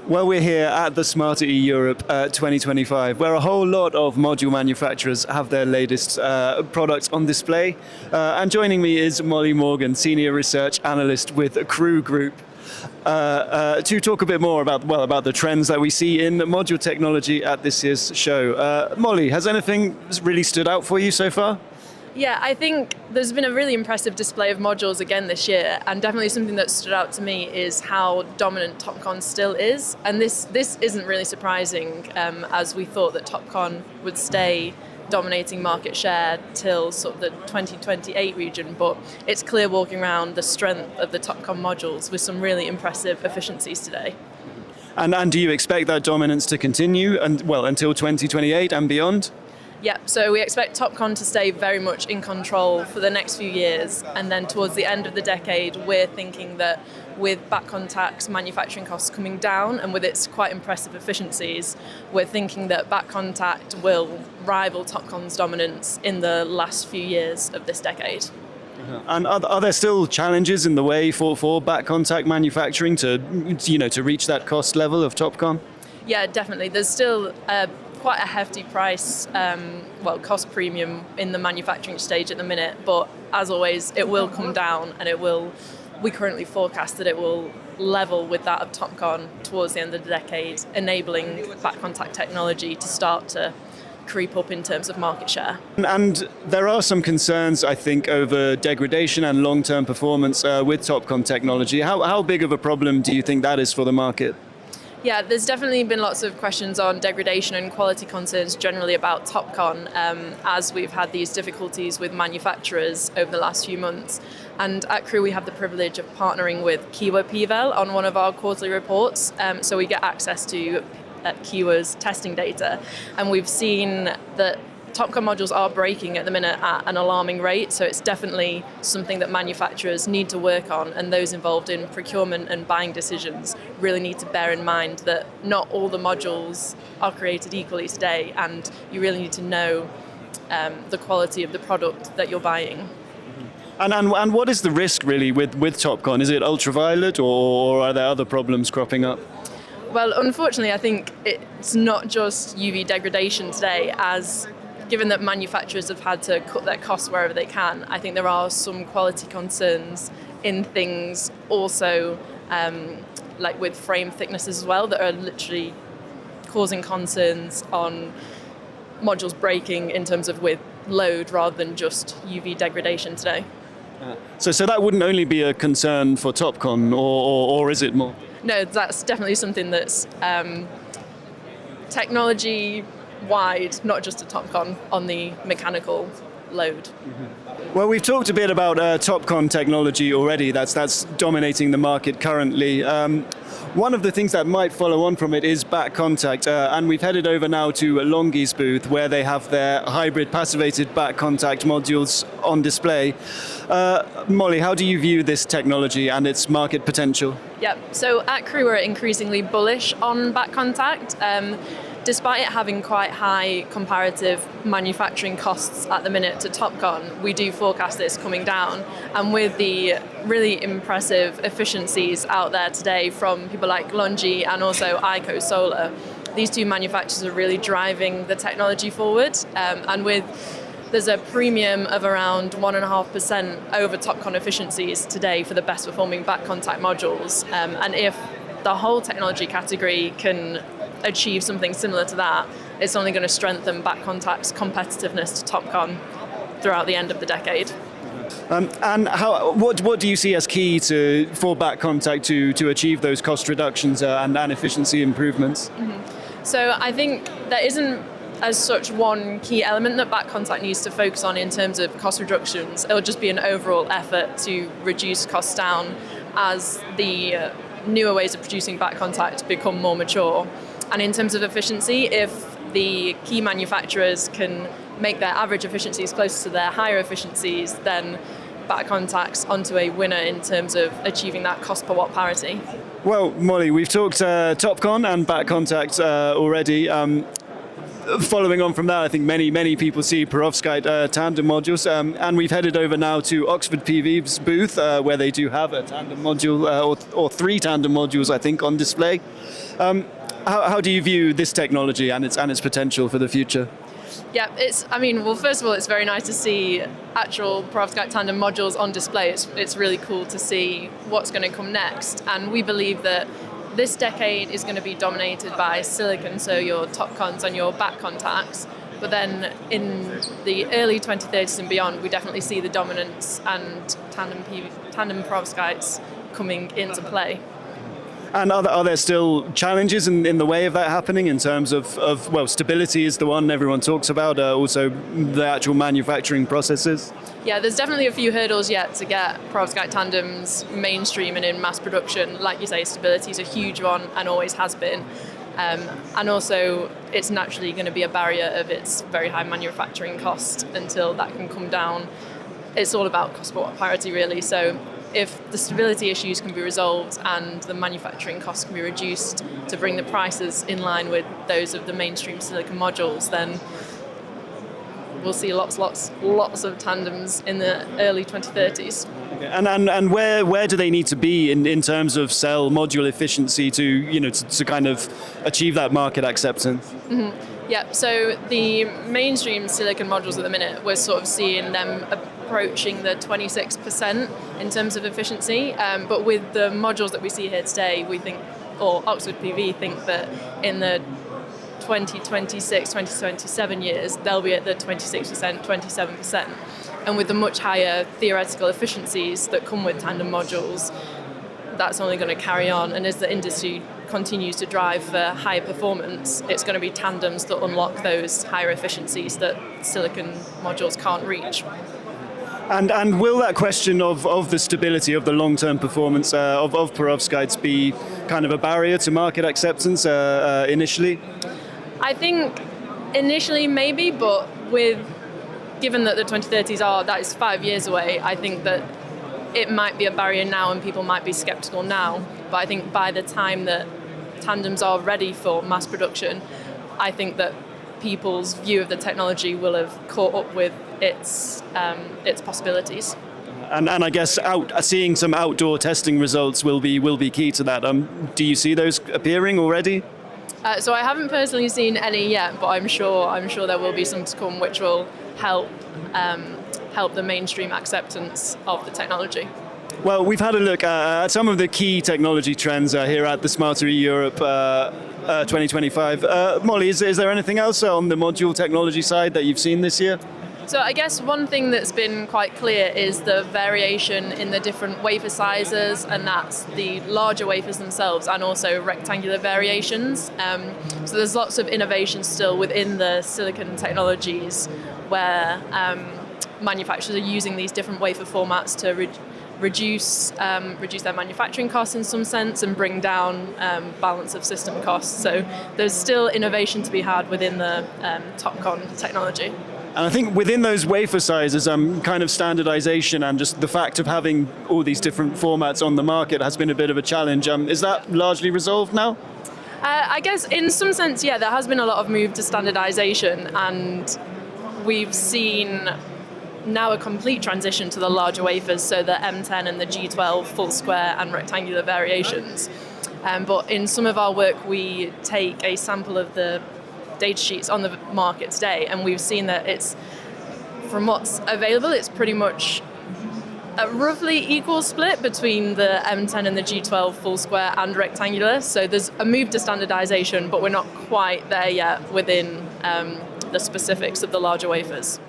Well, we're here at the Smarter E Europe 2025, where a whole lot of module manufacturers have their latest products on display. And joining me is Molly Morgan, Senior Research Analyst with CRU Group, to talk a bit more about the trends that we see in module technology at this year's show. Molly, has anything really stood out for you so far? Yeah, I think there's been a really impressive display of modules again this year, and definitely something that stood out to me is how dominant TOPCon still is. And this isn't really surprising, as we thought that TOPCon would stay dominating market share till sort of the 2028 region, but it's clear walking around the strength of the TOPCon modules with some really impressive efficiencies today. And do you expect that dominance to continue until 2028 and beyond? Yeah, so we expect TOPCon to stay very much in control for the next few years, and then towards the end of the decade we're thinking that with back contact's manufacturing costs coming down and with its quite impressive efficiencies, we're thinking that back contact will rival TOPCon's dominance in the last few years of this decade. And are there still challenges in the way for back contact manufacturing to reach that cost level of TOPCon? Yeah, definitely. There's still quite a hefty price, cost premium in the manufacturing stage at the minute, but as always, it will come down, and we currently forecast that it will level with that of TOPCon towards the end of the decade, enabling back contact technology to start to creep up in terms of market share. And there are some concerns, I think, over degradation and long-term performance with TOPCon technology. How big of a problem do you think that is for the market? Yeah, there's definitely been lots of questions on degradation and quality concerns generally about TOPCon, as we've had these difficulties with manufacturers over the last few months. And at CRU we have the privilege of partnering with Kiwa PVEL on one of our quarterly reports, so we get access to Kiwa's testing data. And we've seen that TOPCon modules are breaking at the minute at an alarming rate, so it's definitely something that manufacturers need to work on, and those involved in procurement and buying decisions really need to bear in mind that not all the modules are created equally today, and you really need to know the quality of the product that you're buying. And what is the risk really with TOPCon? Is it ultraviolet, or are there other problems cropping up? Well, unfortunately, I think it's not just UV degradation today, as given that manufacturers have had to cut their costs wherever they can, I think there are some quality concerns in things also, like with frame thicknesses as well, that are literally causing concerns on modules breaking in terms of with load rather than just UV degradation today. So that wouldn't only be a concern for TOPCon, or is it more? No, that's definitely something that's technology wide, not just a TOPCon on the mechanical load. Mm-hmm. Well, we've talked a bit about TOPCon technology already. That's dominating the market currently. One of the things that might follow on from it is back contact, and we've headed over now to Longi's booth, where they have their hybrid passivated back contact modules on display. Molly, how do you view this technology and its market potential? Yep, so at CRU we're increasingly bullish on back contact. Despite it having quite high comparative manufacturing costs at the minute to TOPCon, we do forecast this coming down. And with the really impressive efficiencies out there today from people like Longi and also ICO Solar, these two manufacturers are really driving the technology forward. There's a premium of around 1.5% over TOPCon efficiencies today for the best performing back contact modules. And if the whole technology category can achieve something similar to that, it's only going to strengthen back contact's competitiveness to TOPCon throughout the end of the decade. And what do you see as key for back contact to achieve those cost reductions and efficiency improvements? Mm-hmm. So I think there isn't as such one key element that back contact needs to focus on in terms of cost reductions. It'll just be an overall effort to reduce costs down as the newer ways of producing back contact become more mature. And in terms of efficiency, if the key manufacturers can make their average efficiencies closer to their higher efficiencies, then back contact's onto a winner in terms of achieving that cost per watt parity. Well, Molly, we've talked TOPCon and back contact already. following on from that, I think many people see Perovskite tandem modules, and we've headed over now to Oxford PV's booth, where they do have a tandem module, or 3 tandem modules, I think, on display. How do you view this technology and its potential for the future? Yeah, well, first of all, it's very nice to see actual Perovskite tandem modules on display. It's really cool to see what's going to come next, and we believe that this decade is going to be dominated by silicon, so your TOPCons and your back contacts. But then in the early 2030s and beyond, we definitely see the dominance and tandem perovskites coming into play. And are there still challenges in the way of that happening in terms of well, stability is the one everyone talks about, also the actual manufacturing processes? Yeah, there's definitely a few hurdles yet to get perovskite tandems mainstream and in mass production. Like you say, stability is a huge one and always has been. And also, it's naturally going to be a barrier of its very high manufacturing cost until that can come down. It's all about cost per watt parity, really. So if the stability issues can be resolved and the manufacturing costs can be reduced to bring the prices in line with those of the mainstream silicon modules, then we'll see lots of tandems in the early 2030s. Okay. And where do they need to be in terms of cell module efficiency to kind of achieve that market acceptance? Mm-hmm. Yeah, so the mainstream silicon modules at the minute, we're sort of seeing them approaching the 26% in terms of efficiency. But with the modules that we see here today, we think, or Oxford PV think that in the 2026, 2027 years, they'll be at the 26%, 27%. And with the much higher theoretical efficiencies that come with tandem modules, that's only going to carry on. And as the industry continues to drive for higher performance, it's going to be tandems that unlock those higher efficiencies that silicon modules can't reach. And will that question of the stability of the long-term performance of perovskites be kind of a barrier to market acceptance initially? I think initially maybe, but given that the 2030s that is 5 years away, I think that it might be a barrier now and people might be skeptical now. But I think by the time that tandems are ready for mass production, I think that people's view of the technology will have caught up with its possibilities. And I guess seeing some outdoor testing results will be key to that. Do you see those appearing already? So I haven't personally seen any yet, but I'm sure there will be some to come, which will help the mainstream acceptance of the technology. Well, we've had a look at some of the key technology trends here at the Smarter Europe 2025. Molly, is there anything else on the module technology side that you've seen this year? So I guess one thing that's been quite clear is the variation in the different wafer sizes, and that's the larger wafers themselves and also rectangular variations. So there's lots of innovation still within the silicon technologies where manufacturers are using these different wafer formats to reduce their manufacturing costs in some sense and bring down balance of system costs. So there's still innovation to be had within the TOPCon technology. And I think within those wafer sizes, kind of standardization and just the fact of having all these different formats on the market has been a bit of a challenge. Is that largely resolved now? I guess in some sense, yeah, there has been a lot of move to standardization, and we've seen now a complete transition to the larger wafers, so the M10 and the G12 full square and rectangular variations. But in some of our work, we take a sample of the data sheets on the market today, and we've seen that from what's available, it's pretty much a roughly equal split between the M10 and the G12 full square and rectangular. So there's a move to standardization, but we're not quite there yet within the specifics of the larger wafers.